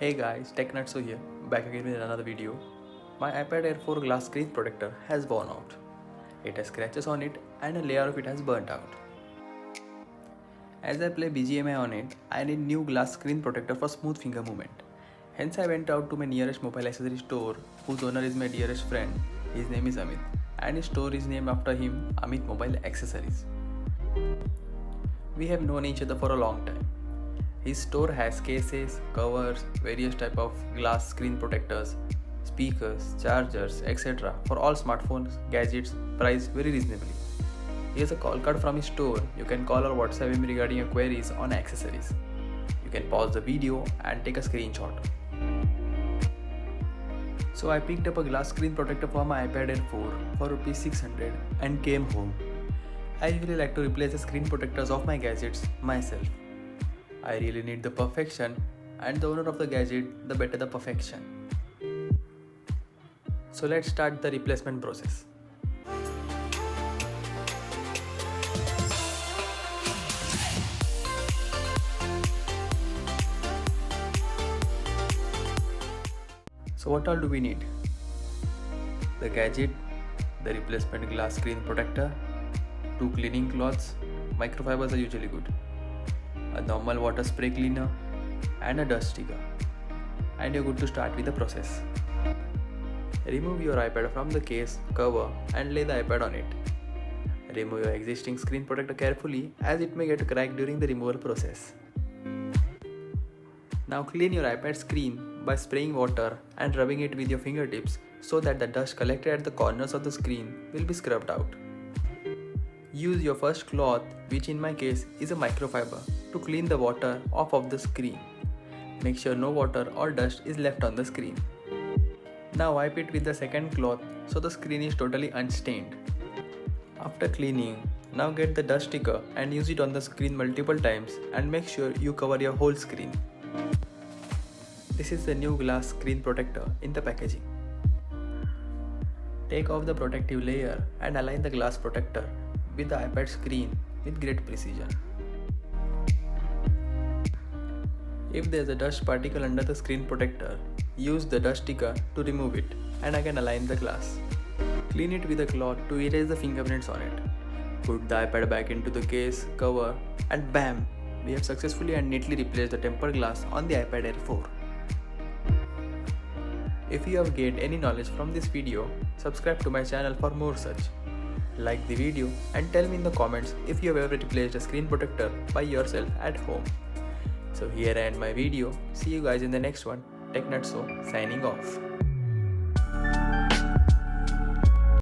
Hey guys, TechNutso here, back again with another video. My iPad Air 4 glass screen protector has worn out. It has scratches on it and a layer of it has burnt out. As I play BGMI on it, I need new glass screen protector for smooth finger movement. Hence I went out to my nearest mobile accessory store, whose owner is my dearest friend. His name is Amit, and his store is named after him, Amit Mobile Accessories. We have known each other for a long time. His store has cases, covers, various type of glass screen protectors, speakers, chargers, etc. for all smartphones, gadgets, priced very reasonably. Here's a call card from his store. You can call or WhatsApp him regarding your queries on accessories. You can pause the video and take a screenshot. So I picked up a glass screen protector for my iPad Air 4 for Rs 600 and came home. I usually like to replace the screen protectors of my gadgets myself. I really need the perfection, and the owner of the gadget, the better the perfection. So let's start the replacement process. So what all do we need? The gadget, the replacement glass screen protector, 2 cleaning cloths, microfibers are usually good, a normal water spray cleaner, and a dust sticker. And you're good to start with the process. Remove your iPad from the case, cover, and lay the iPad on it. Remove your existing screen protector carefully, as it may get cracked during the removal process. Now clean your iPad screen by spraying water and rubbing it with your fingertips so that the dust collected at the corners of the screen will be scrubbed out. Use your first cloth, which in my case is a microfiber, to clean the water off of the screen. Make sure no water or dust is left on the screen. Now wipe it with the second cloth so the screen is totally unstained. After cleaning, now get the dust sticker and use it on the screen multiple times and make sure you cover your whole screen. This is the new glass screen protector in the packaging. Take off the protective layer and align the glass protector with the iPad screen with great precision. If there is a dust particle under the screen protector, use the dust sticker to remove it and again align the glass. Clean it with a cloth to erase the fingerprints on it. Put the iPad back into the case, cover, and bam! We have successfully and neatly replaced the tempered glass on the iPad Air 4. If you have gained any knowledge from this video, subscribe to my channel for more such. Like the video and tell me in the comments if you have ever replaced a screen protector by yourself at home. So here I end my video. See you guys in the next one. TechNutso signing off.